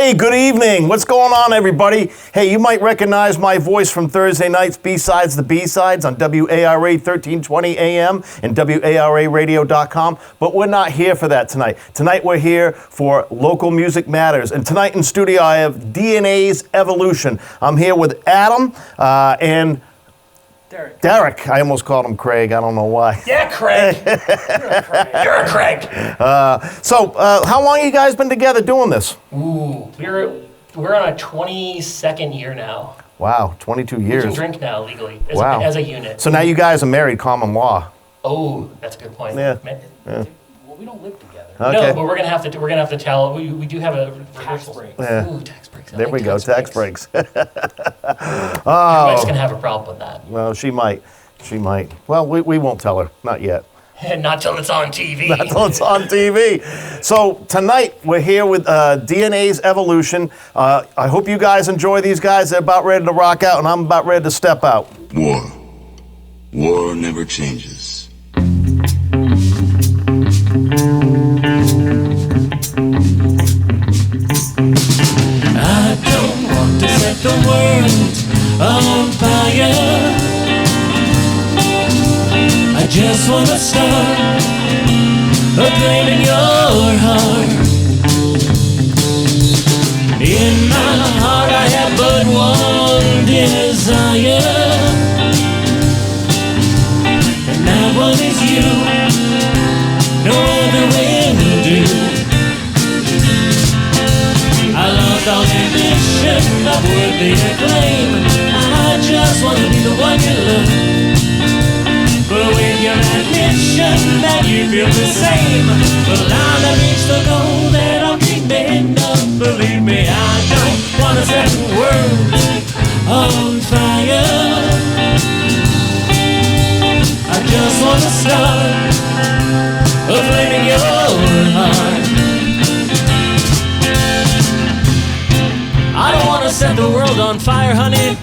Hey, good evening. What's going on, everybody? Hey, you might recognize my voice from Thursday night's B-Sides, the B-Sides on WARA 1320 AM and WARAradio.com, but we're not here for that tonight. Tonight we're here for Local Music Matters, and tonight in studio I have DnA's Evolution. I'm here with Adam and Derek. I almost called him Craig. I don't know why. Yeah, Craig. You're a Craig. So, how long have you guys been together doing this? Ooh, we're on a 22nd year now. Wow, 22 years. We can drink now legally as a unit. So now you guys are married common law. Oh, that's a good point. Yeah. Well, we don't live together. Okay. No, but we're gonna have to tell. We do have a tax break. Yeah. Ooh, tax breaks. There we go, tax breaks. Your wife's gonna have a problem with that. Well, she might. Well, we won't tell her, not yet. Not till it's on TV. Not till it's on TV. So tonight we're here with DnA's Evolution. I hope you guys enjoy these guys. They're about ready to rock out, and I'm about ready to step out. War never changes. I don't want to set the world on fire. I just want to start a flame in your heart. In my heart I have but one desire, and that one is you. No other will do. I lost all ambition of worthy acclaim. I just want to be the one you love. But with your admission that you feel the same, well, I'll reach the goal that I'm dreaming of. Believe me, I don't want to set the world on fire. I just want to start a flame in your heart. I don't want to set the world on fire, honey,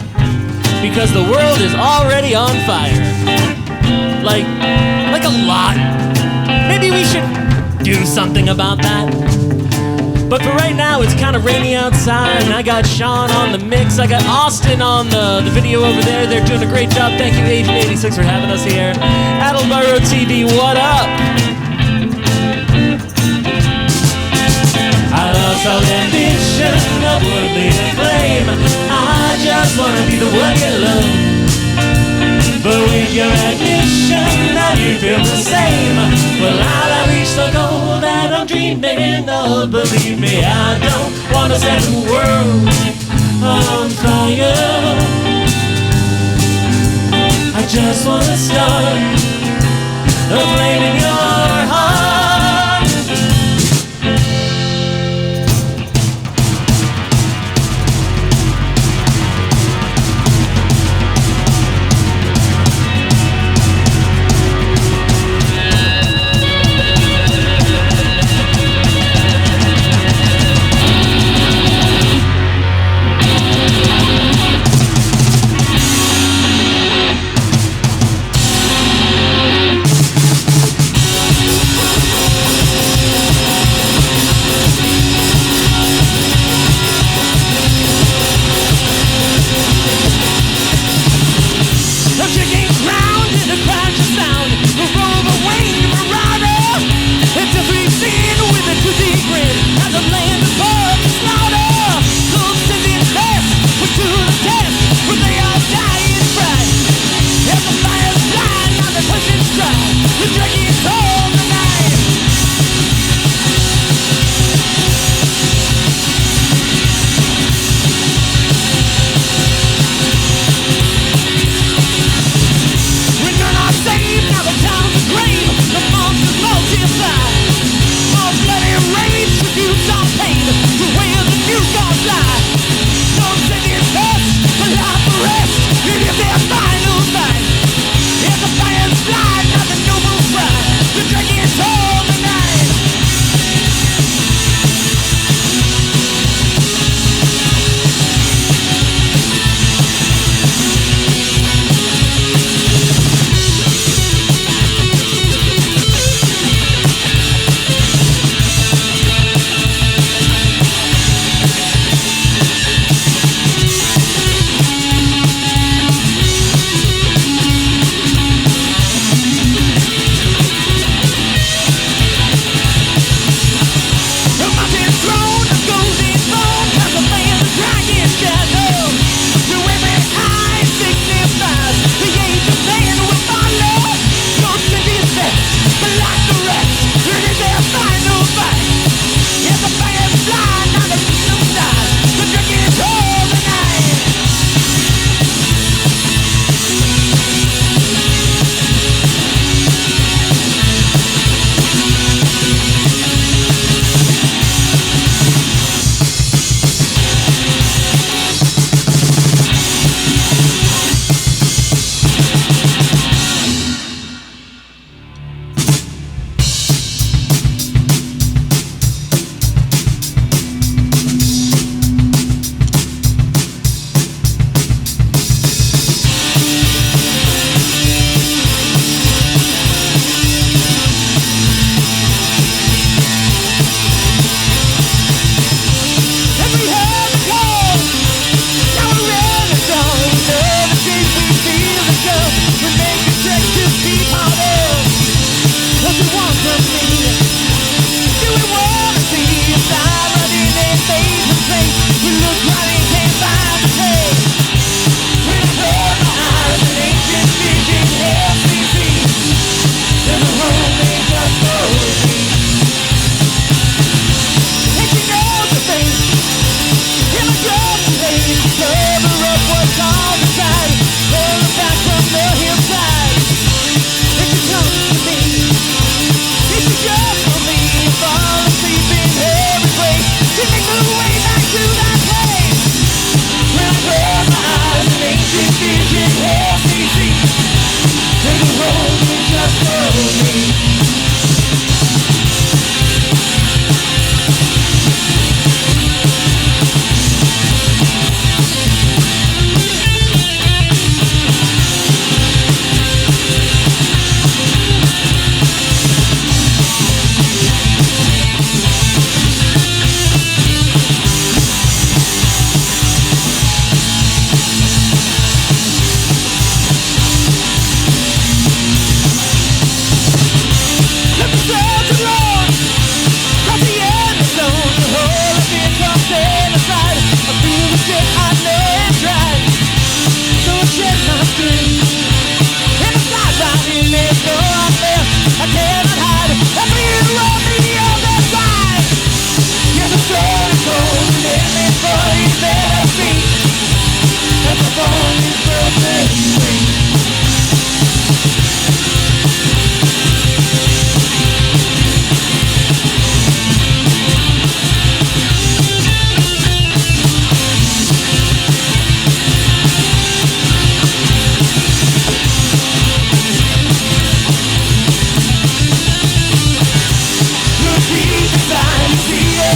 because the world is already on fire. Like a lot. Maybe we should do something about that. But for right now, it's kind of rainy outside, and I got Sean on the mix. I got Austin on the video over there. They're doing a great job. Thank you, Agent 86, for having us here. Attleboro TV, what up? I lost all ambition of worldly acclaim. I just want to be the one you love. But with your admission that you feel the same, well, I'll reach the goal that I'm dreaming of. Believe me, I don't want to set the world on fire. I just want to start a flame in your heart.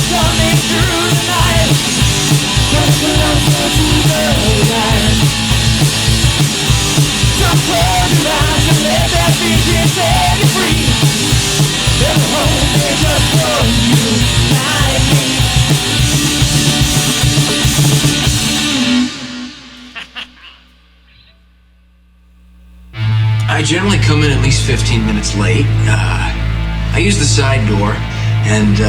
Coming through the night, just closer to the light. Don't close your eyes and let that vision set you free. There's a home there just for you, like me. I generally come in at least 15 minutes late. I use the side door, and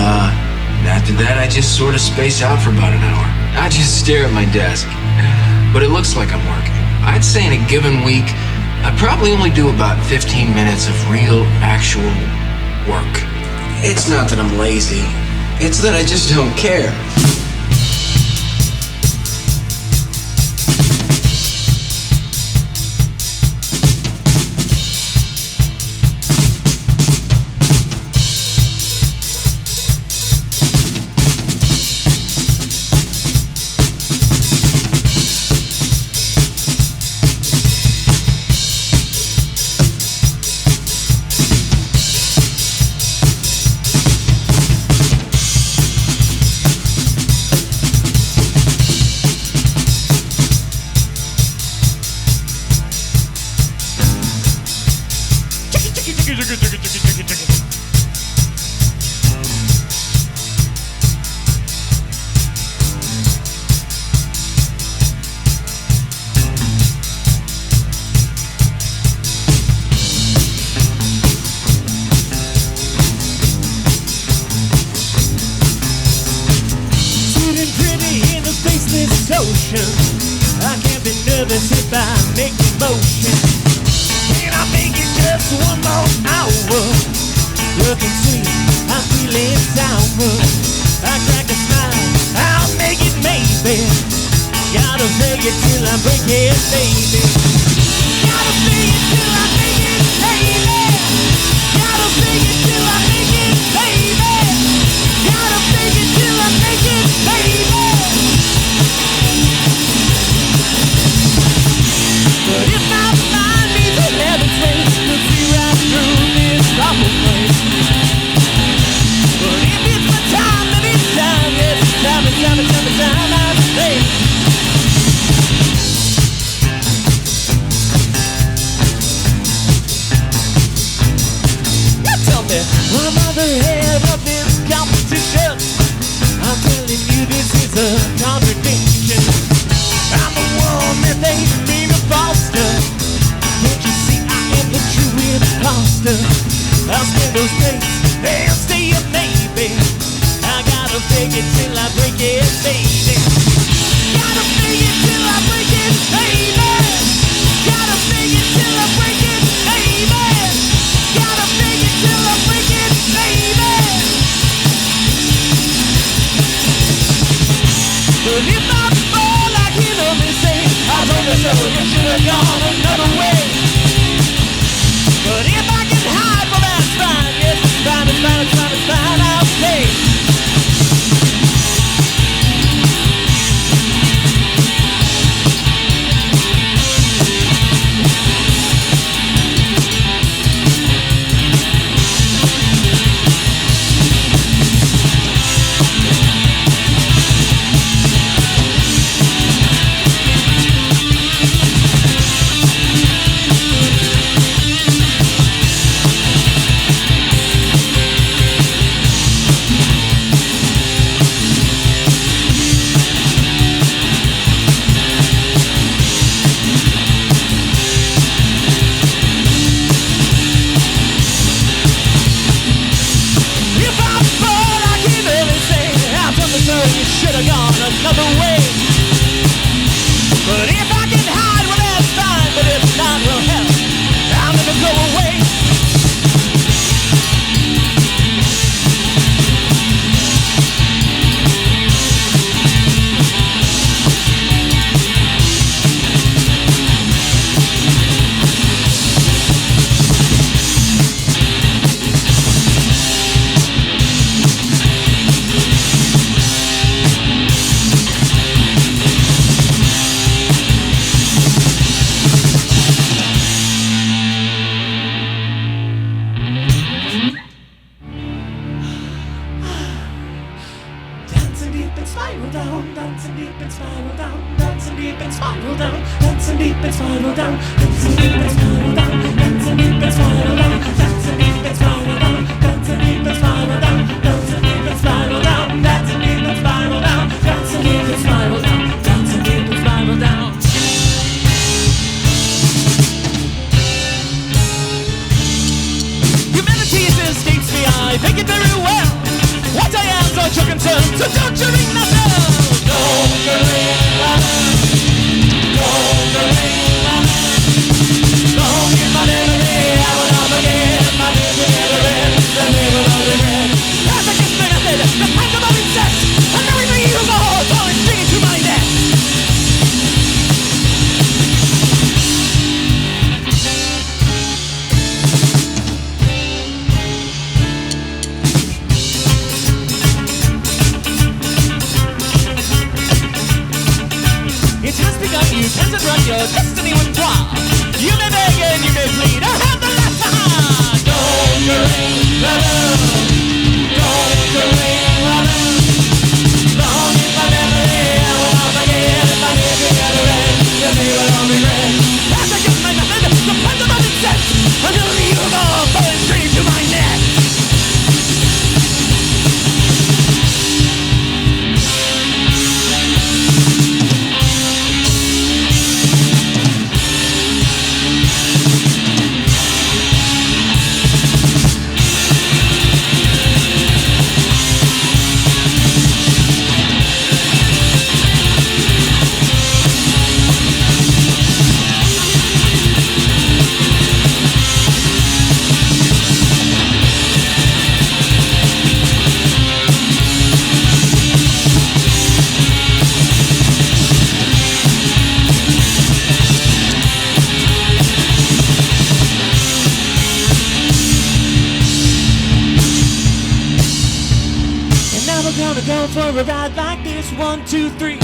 after that, I just sort of space out for about an hour. I just stare at my desk, but it looks like I'm working. I'd say in a given week, I probably only do about 15 minutes of real, actual work. It's not that I'm lazy, it's that I just don't care. I can't be nervous if I make a motion. Can I make it just one more hour? Looking sweet, I'm feeling sour. I crack a smile, I'll make it maybe. Gotta fake it till I break it, baby. Gotta fake it till I make it, baby. Gotta fake it till I make it, baby. Gotta fake it till I make it, baby. But if my mind needs a heaven's place, we'll see right through this awful place. But if it's my time, then it's time. Yes, it's time, it's time, it's time, it's time I stay. Now tell me, I'm on the head of this competition. I'm telling you this is a contradiction. I'm the one that they mean to foster. Can't you see I am the true imposter? I'll spend those days and stay a maybe. I gotta fake it till I break it, baby. Gotta fake it till I break it, baby. Gotta fake it till I break it, baby. Gotta fake it till I break it, baby. But if I fall, I can only say I told you so, you should have gone another way. But if I can hide, well that's fine. Yes, it's fine, it's fine, it's fine, it's fine, I'll stay. Another way. But if I can hide, well that's fine. But if not, well hell, I'll never go away. for a ride like this. 1, 2, 3.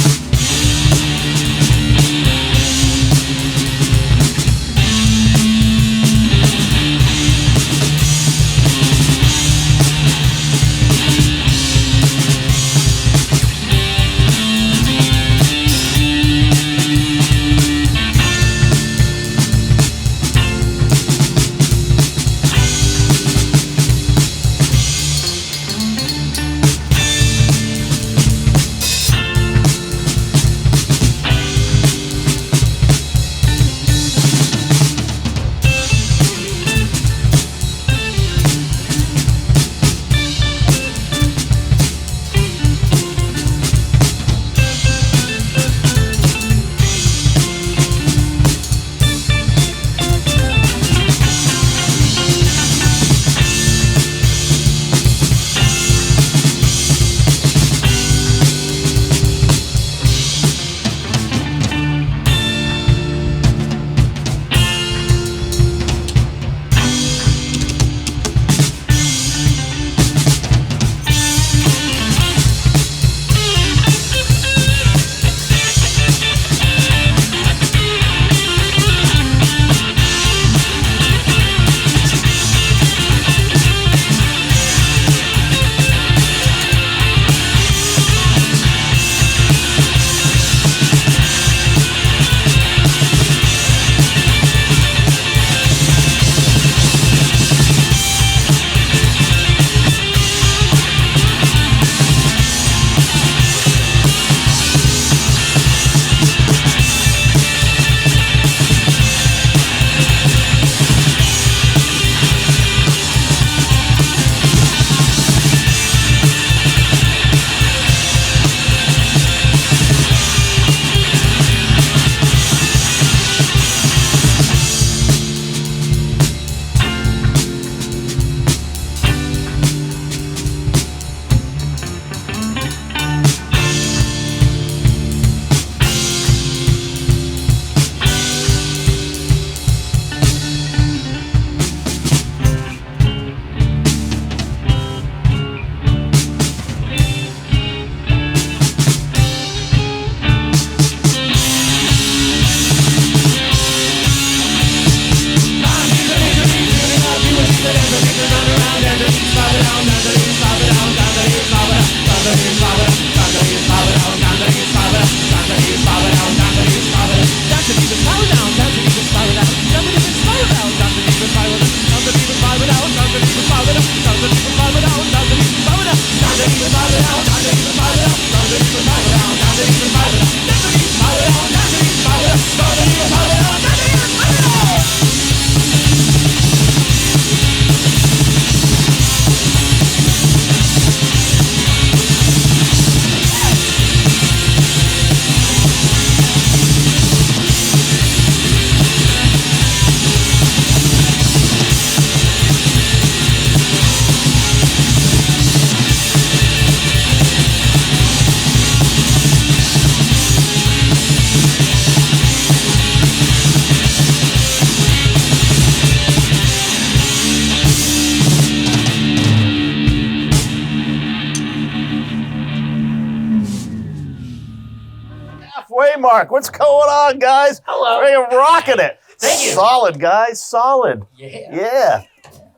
Mark. What's going on, guys? Hello. We're rocking it. Thank you. Solid, guys. Solid. Yeah.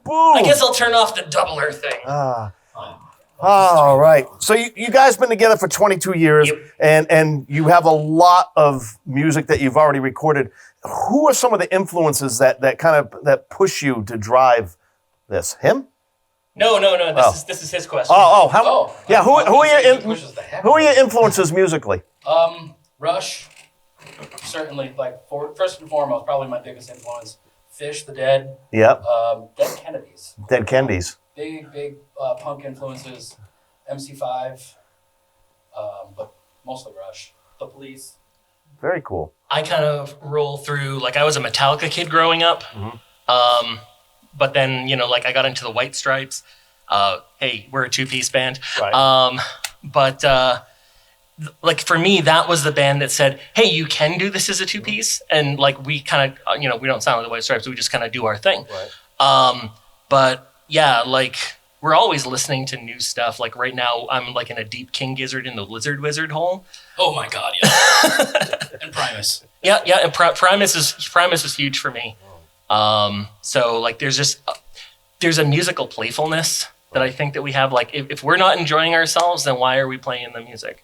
Boom. I guess I'll turn off the doubler thing. All right. So you guys been together for 22 years, and you have a lot of music that you've already recorded. Who are some of the influences that push you to drive this? Him? No. This is his question. Who are your influences musically? Rush, certainly. First and foremost, probably my biggest influence. Fish, the Dead. Yep. Dead Kennedys. Dead Kennedys. Big punk influences. MC5, but mostly Rush. The Police. Very cool. I kind of roll through, I was a Metallica kid growing up. But then, I got into the White Stripes. Hey, we're a two-piece band. Right. For me, that was the band that said, hey, you can do this as a two-piece. And we kind of, we don't sound like the White Stripes. We just kind of do our thing. Right. But yeah, we're always listening to new stuff. Right now, I'm in a deep King Gizzard in the Lizard Wizard hole. Oh my God, yeah. And Primus. Yeah, and Primus is huge for me. So there's a musical playfulness that I think that we have. If we're not enjoying ourselves, then why are we playing the music?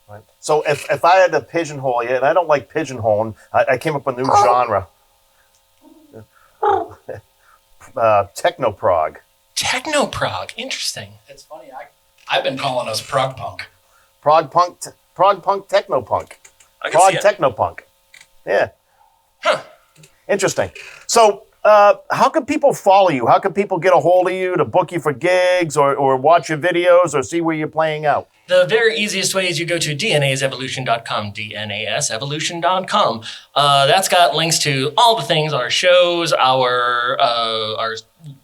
Right. So if I had to pigeonhole you, and I don't like pigeonholing, I came up with a new genre. Techno-prog. Techno-prog, interesting. It's funny, I've been calling us prog punk. Prog punk, techno-punk. I can Prog see it. techno-punk. Yeah. Huh. Interesting. So how can people follow you? How can people get a hold of you to book you for gigs or watch your videos or see where you're playing out? The very easiest way is you go to DnA'sEvolution.com, DnA'sEvolution.com. That's got links to all the things, our shows, our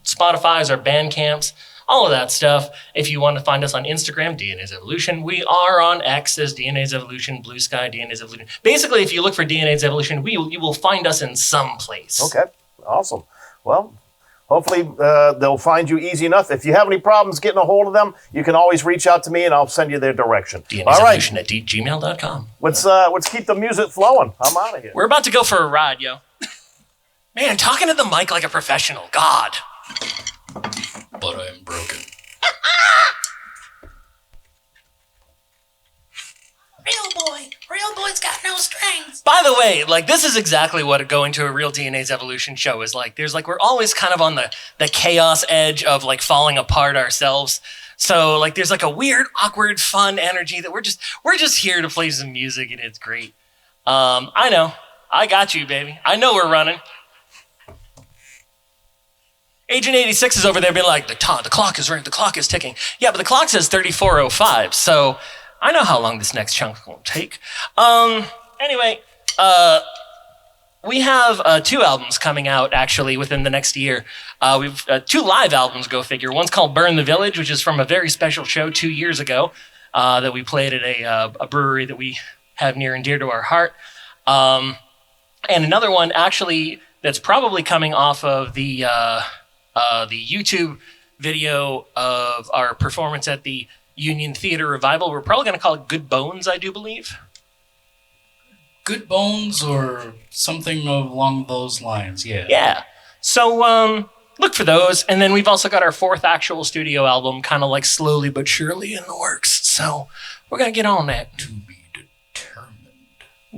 Spotify's, our Bandcamps, all of that stuff. If you want to find us on Instagram, DnA's Evolution. We are on X as DnA's Evolution, Blue Sky, DnA's Evolution. Basically, if you look for DnA's Evolution, you will find us in some place. Okay, awesome. Well, hopefully they'll find you easy enough. If you have any problems getting a hold of them, you can always reach out to me and I'll send you their direction. DnA's Evolution at gmail.com. Let's keep the music flowing. I'm out of here. We're about to go for a ride, yo. Man, talking to the mic like a professional. God. But I am broken. Real boy's got no strings. By the way, this is exactly what going to a real DnA's Evolution show is like. We're always kind of on the chaos edge of falling apart ourselves. So there's a weird, awkward, fun energy that we're just here to play some music and it's great. I know. I got you, baby. I know we're running. Agent 86 is over there being like, the clock is right, the clock is ticking. Yeah, but the clock says 34:05, so I know how long this next chunk will take. Anyway, we have 2 albums coming out, actually, within the next year. We've 2 live albums, go figure. One's called Burn the Village, which is from a very special show 2 years ago that we played at a brewery that we have near and dear to our heart. And another one, actually, that's probably coming off of the YouTube video of our performance at the Union Theater Revival. We're probably going to call it Good Bones, I do believe. Good Bones or something along those lines, yeah. Yeah. So look for those. And then we've also got our 4th actual studio album, kind of slowly but surely in the works. So we're going to get on that. To be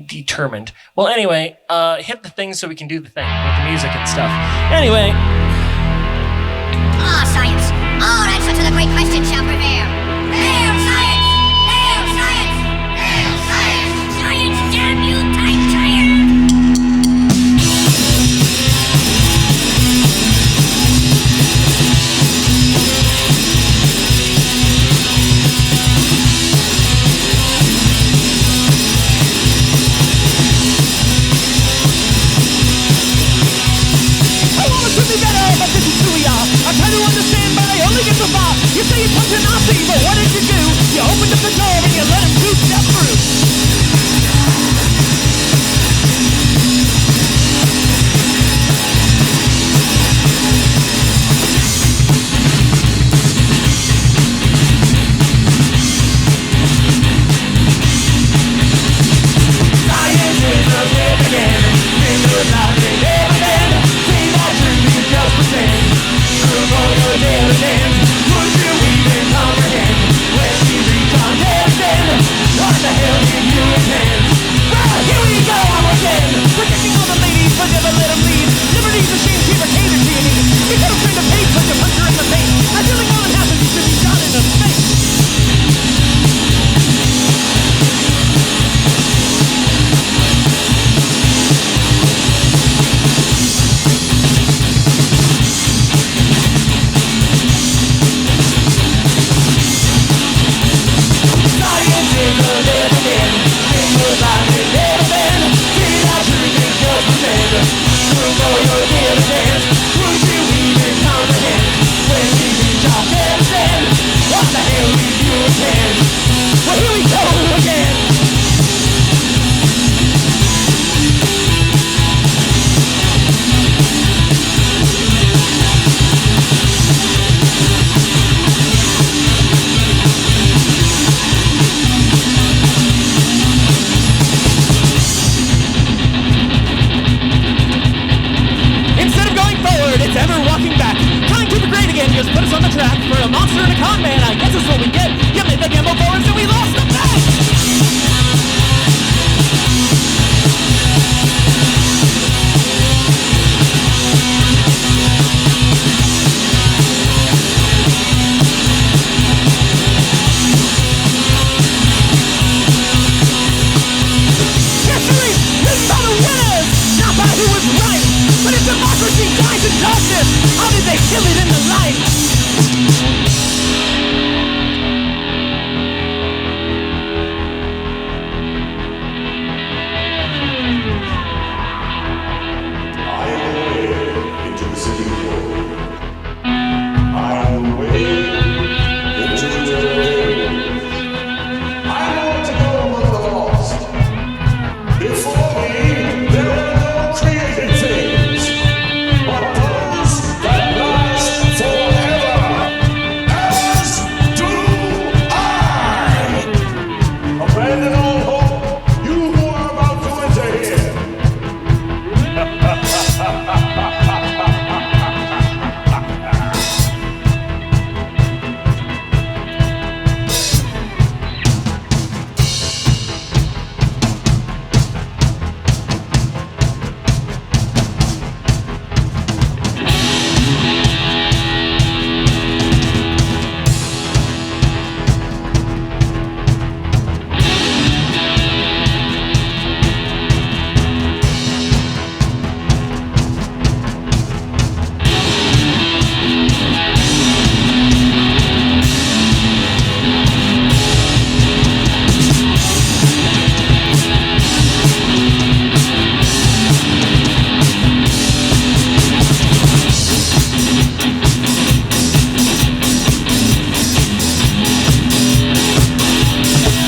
determined. Well, anyway, hit the thing so we can do the thing with the music and stuff. Anyway. Science. All answer to the great question shall prevail. Hail science! Hail science! Hail science! Science, damn you, time tired! I want it to be better, but this is who we are. I try to understand, but I only get so far. You say you touch a Nazi, but what did you do? You opened up the door and you let him two-step through. Science! can. Well, here we go again. Instead of going forward, it's ever walking back. Trying to degrade again, just put us on the track. For a monster and a con man, I guess that's what we get. You made the gamble for us and we lost the bet. History written by the winners, not by who was right. But if democracy dies in darkness, how did they kill it in the light? I am the way into the city of gold. I am the way into the world. I want to go among the lost. Before me, there are no created things, but those that last forever, as do I. Abandon all hope, you who are about to enter here.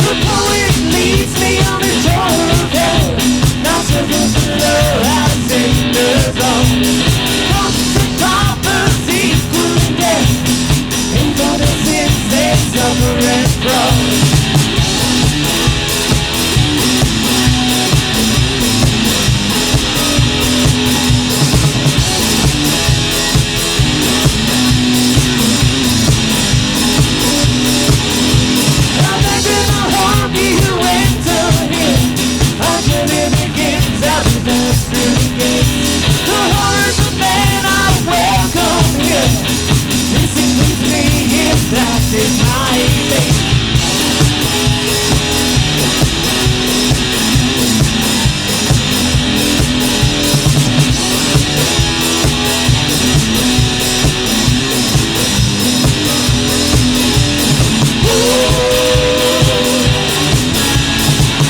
The poet leads me on the shore of hell. Now circles below our cinders on. Constant prophecies, cruel death. And for the sins they suffer and crawl. Imagine a harpy who enter here. Our journey begins as we pass through the gates. The horrors of man are welcome here. This includes me if that is my fate.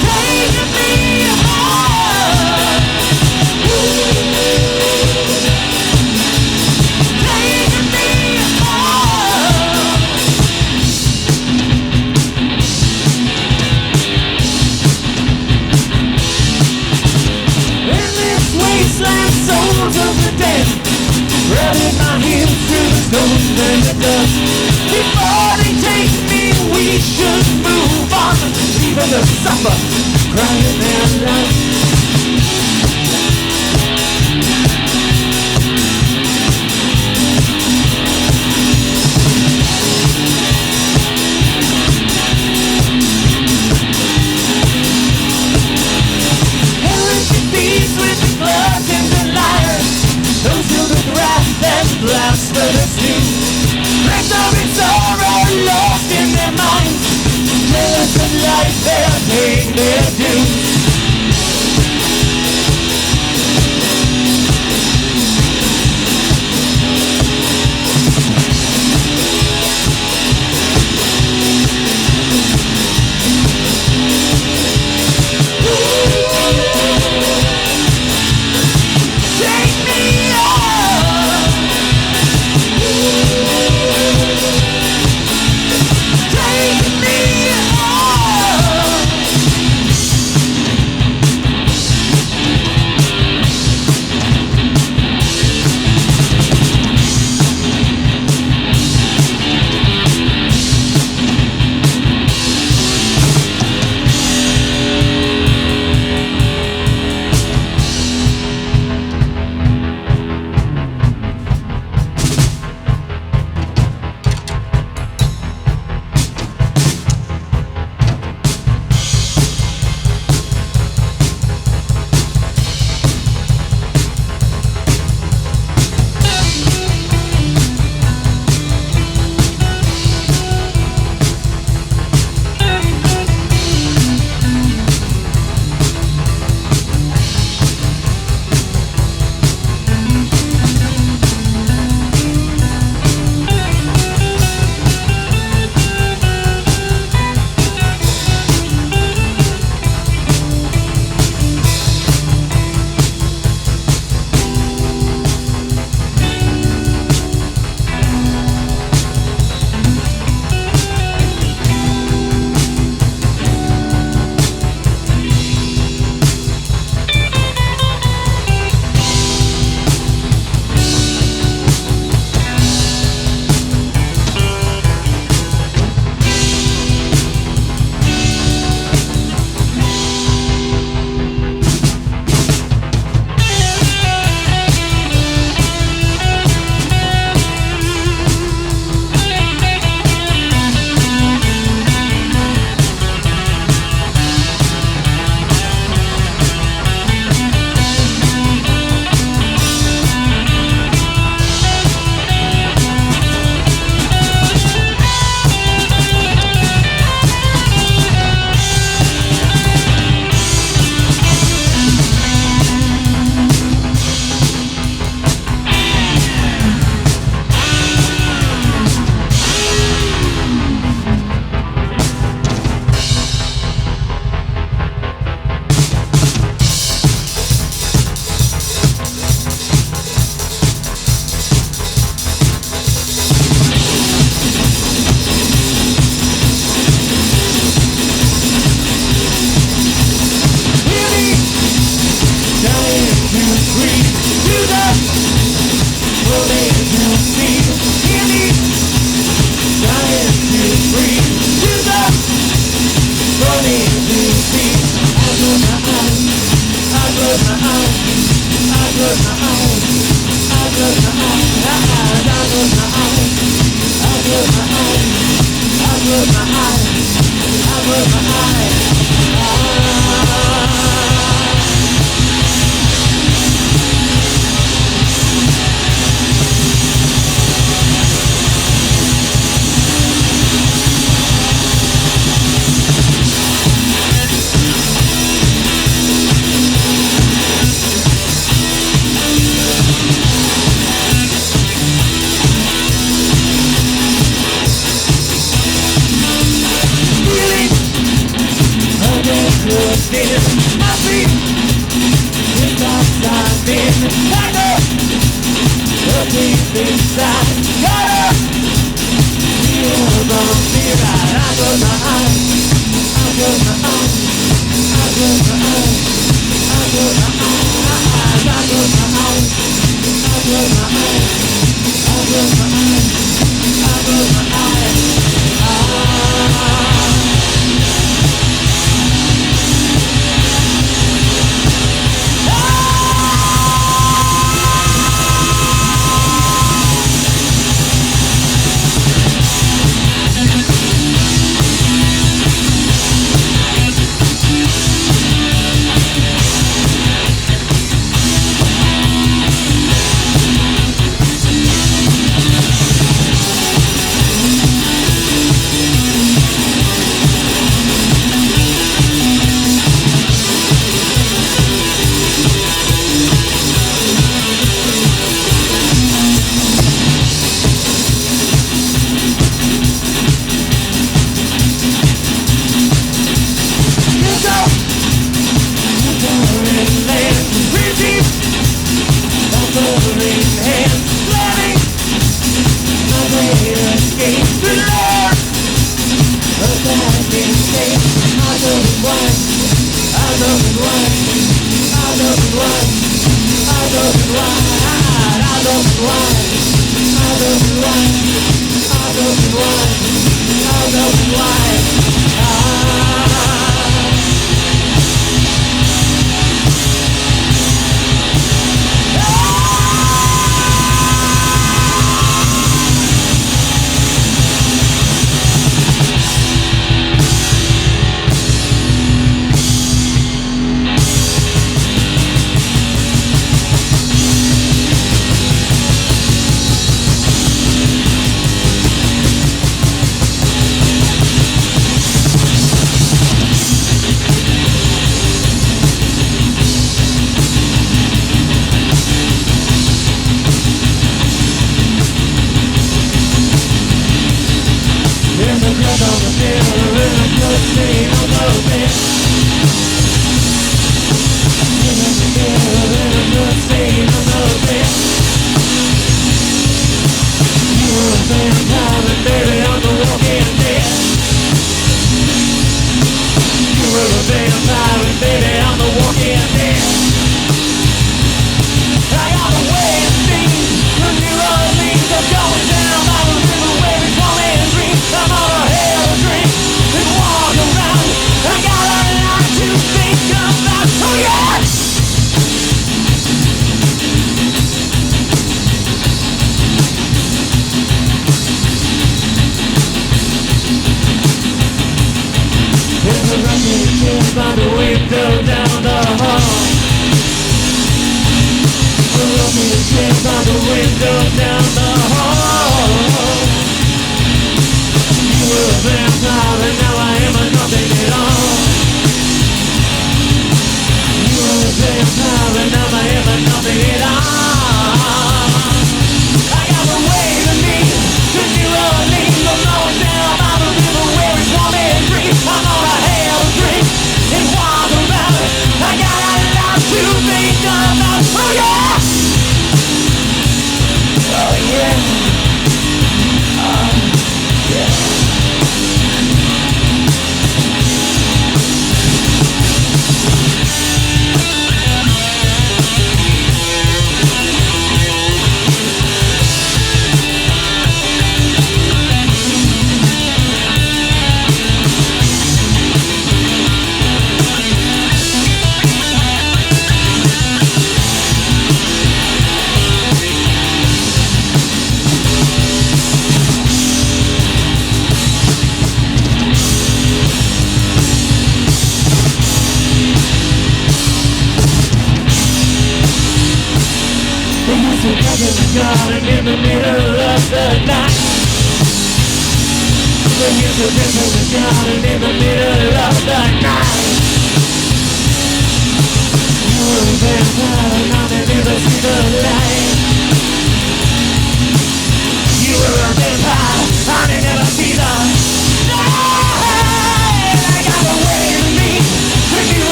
Taking me home. Taking me home. In this wasteland, souls of the dead, running my heels through the stones and the dust. Before they take me, we should move on. Even the suffer, crying their life. Heresy feeds with the blood and the liars. Those who the wrath and blasphemous do. Wrecked of its sorrow, lost in their minds. Jealous of life, they're paying their dues. Take me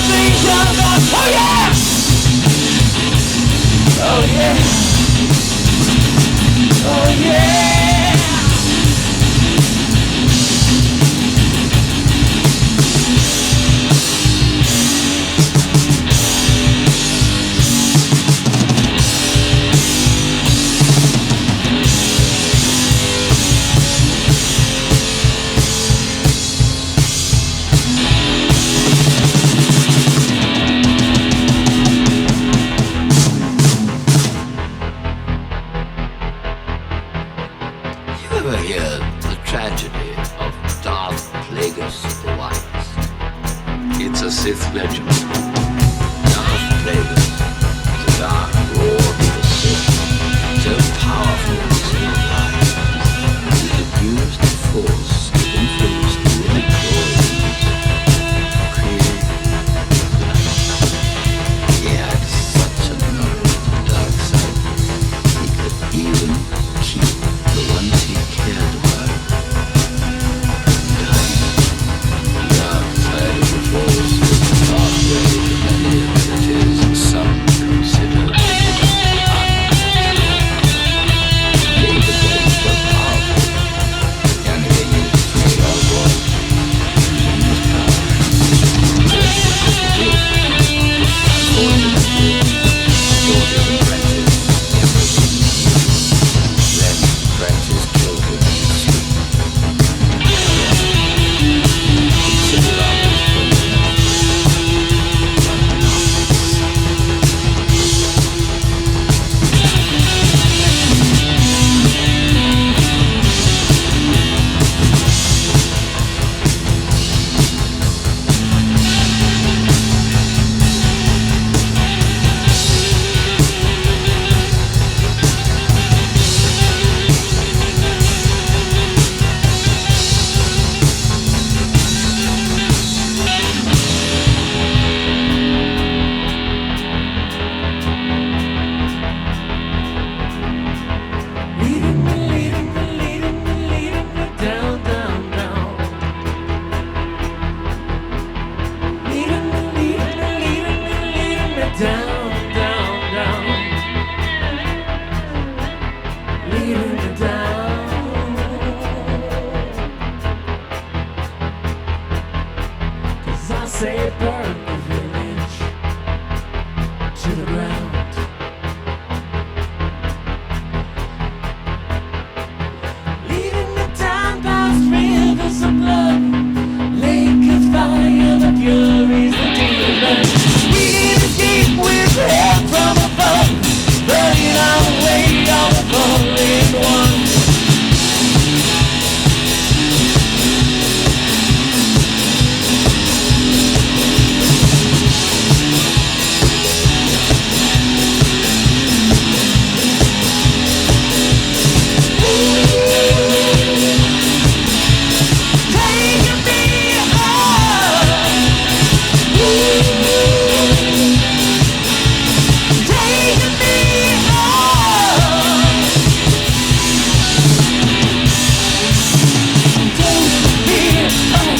Think Oh yeah! Oh yeah! Oh yeah! You ever hear the tragedy of Darth Plagueis the Wise? It's a Sith legend. Darth Plagueis is a dark lord of the Sith, so powerful in his own eyes, he had used the Force to influence the midichlorians, create life. He had such a knowledge of the dark side, he could even keep the ones he cared about dying. The dark side of the Force is the pathway to many abilities some consider unnatural. They became so powerful, the enemy used to trade our world using this power. This was what he did. Unfortunately, soldiers and Francis never did. Then Francis killed him in his sleep. Consider our misfortune. Down, down, down. Leading me down, down, down. Leading me down. 'Cause I say burn the village to the ground. Leading me down past rivers of blood, lake of fire, the furies, the demons. We need to escape with help from above, burning our way on the falling one. Taking me home. Taking me home. Take me home. Take me home.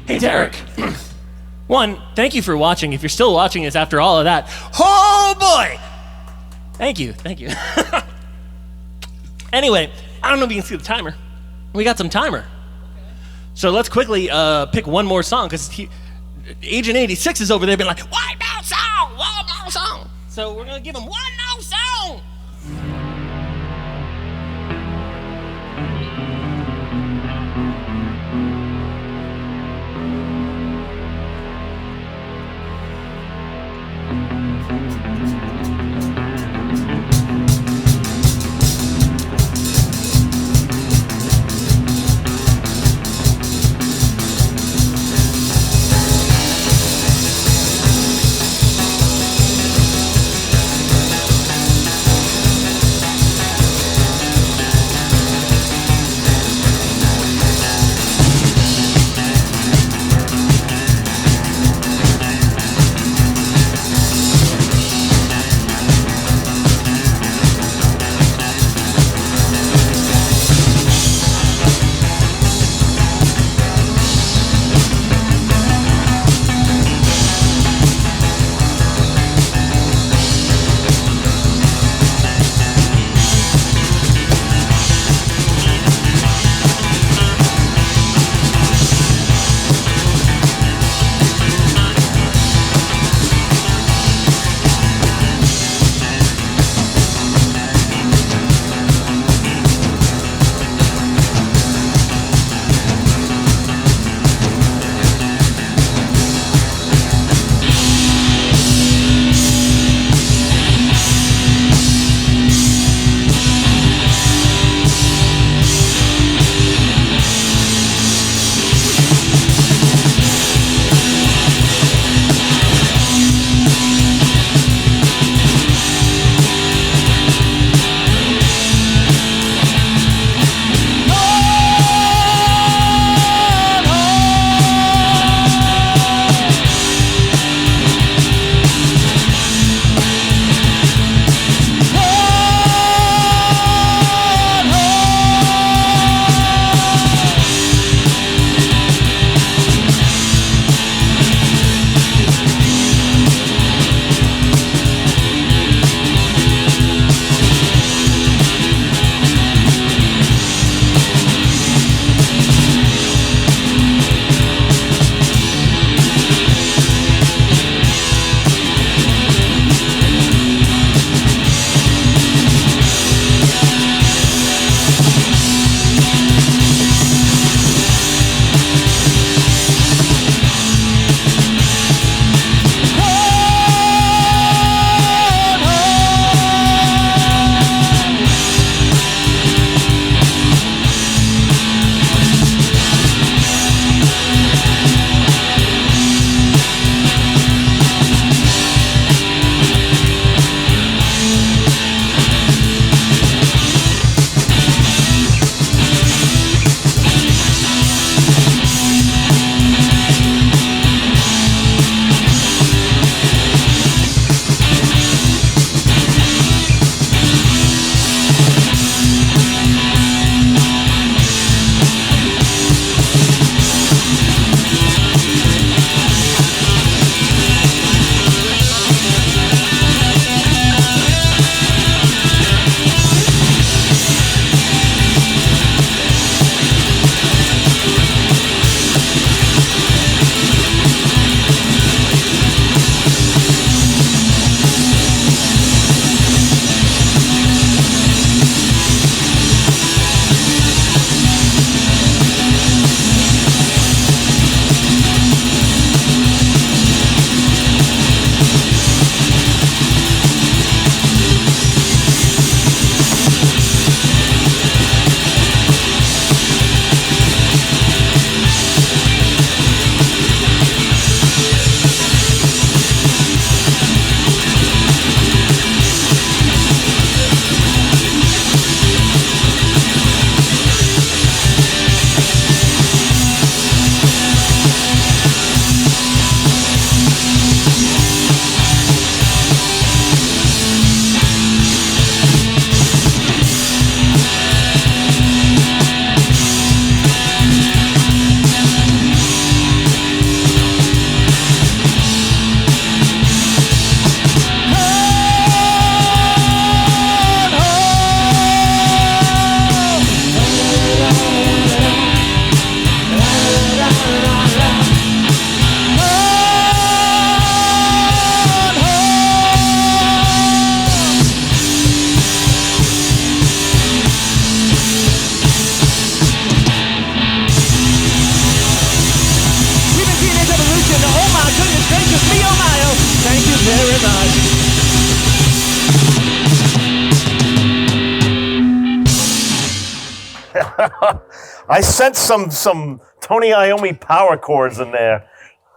Hey, Derek. One, thank you for watching. If you're still watching this after all of that, oh boy! Thank you, thank you. Anyway, I don't know if you can see the timer. We got some timer. So let's quickly pick one more song, because Agent 86 is over there being like, one more song! So we're gonna give him one more song! I sensed some Tony Iommi power chords in there.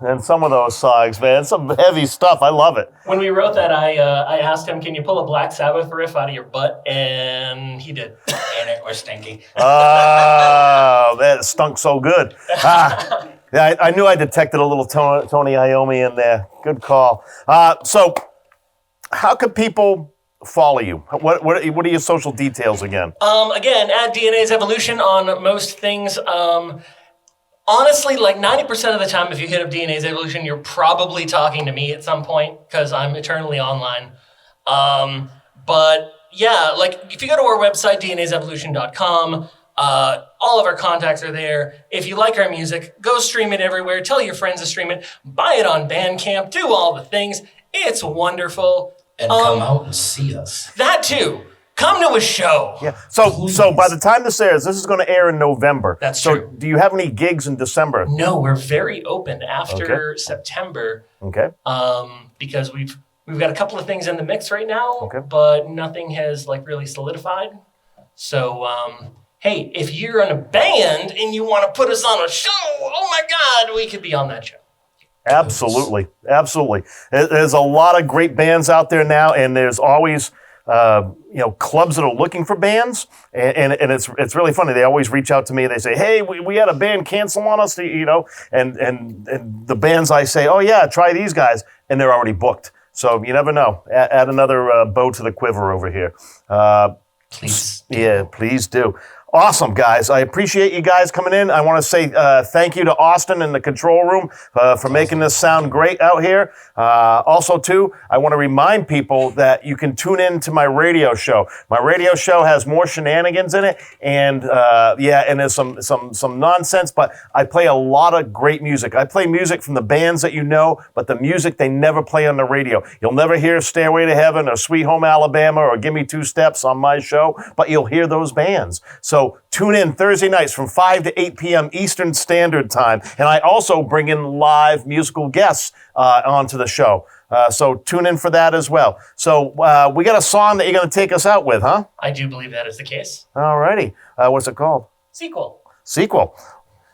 And some of those songs, man, some heavy stuff. I love it. When we wrote that, I asked him, "Can you pull a Black Sabbath riff out of your butt?" And he did. And it was stinky. Oh, man, it stunk so good. Yeah, I knew I detected a little Tony Iommi in there. Good call. So, how can people follow you? What are your social details again? Again, at DnA's Evolution on most things. Honestly, like 90% of the time, if you hit up DnA's Evolution, you're probably talking to me at some point because I'm eternally online. But yeah, like if you go to our website, DnA'sEvolution.com, all of our contacts are there. If you like our music, go stream it everywhere. Tell your friends to stream it. Buy it on Bandcamp. Do all the things. It's wonderful. And come out and see us. That too. Come to a show. Yeah. So by the time this airs, this is going to air in November. That's so true. Do you have any gigs in December? No, we're very open after September. Okay. Because we've got a couple of things in the mix right now, Okay. but nothing has like really solidified. So, hey, if you're in a band and you want to put us on a show, oh my God, we could be on that show. Absolutely. There's a lot of great bands out there now, and there's always clubs that are looking for bands, and it's really funny. They always reach out to me. They say, "Hey, we had a band cancel on us," and the bands I say, "Oh yeah, try these guys," and they're already booked. So you never know. Add another bow to the quiver over here. Please. Yeah, please do. Awesome, guys. I appreciate you guys coming in. I want to say thank you to Austin in the control room for making this sound great out here. Also, too, I want to remind people that you can tune in to my radio show. My radio show has more shenanigans in it, and and there's some nonsense, but I play a lot of great music. I play music from the bands that you know, but the music they never play on the radio. You'll never hear Stairway to Heaven or Sweet Home Alabama or Gimme Two Steps on my show, but you'll hear those bands. So tune in Thursday nights from 5 to 8 p.m. Eastern Standard Time. And I also bring in live musical guests onto the show. So tune in for that as well. So we got a song that you're going to take us out with, huh? I do believe that is the case. All righty. What's it called? Sequel.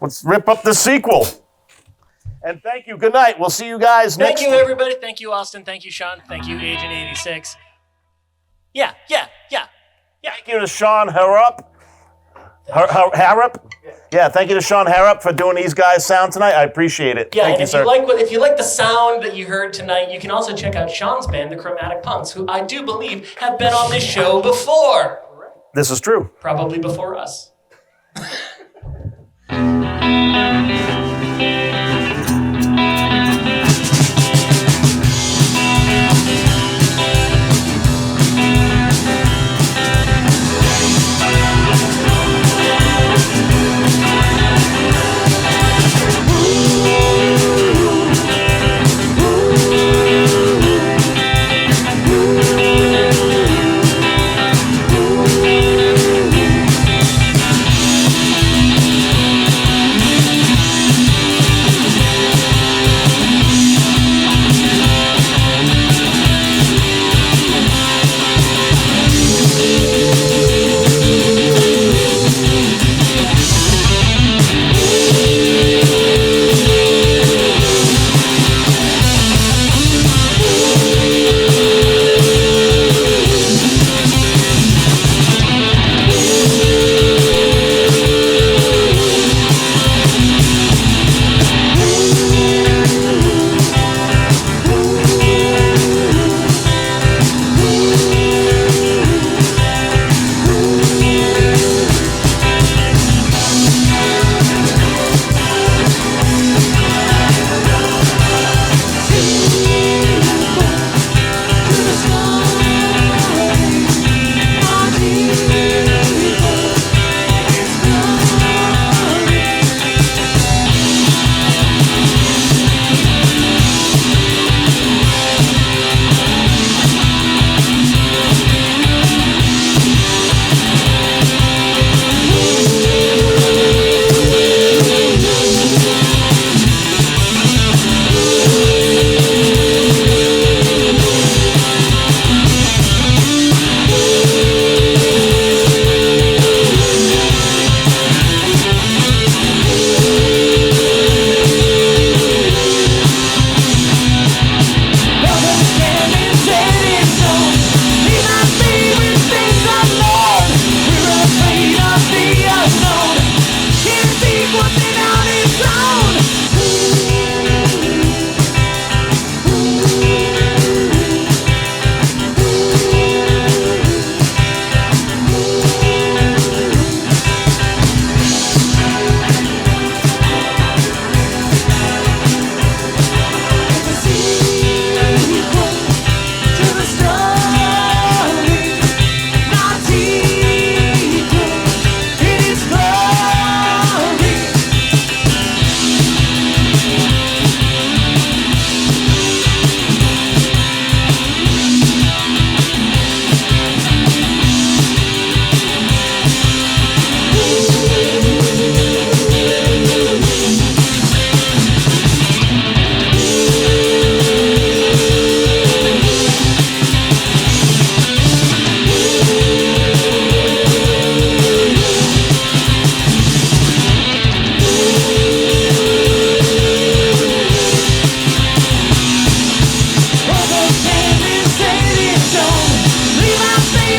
Let's rip up the sequel. And thank you. Good night. We'll see you guys next week. Thank you, everybody. Thank you, Austin. Thank you, Sean. Thank you, Agent 86. Yeah. Thank you to Sean Harrop. Harrop? Yeah, thank you to Sean Harrop for doing these guys' sound tonight. I appreciate it. Yeah, Thank and you, if sir. you like the sound that you heard tonight, you can also check out Sean's band, the Chromatic Punks, who I do believe have been on this show before. This is true. Probably before us.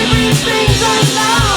everything's alive.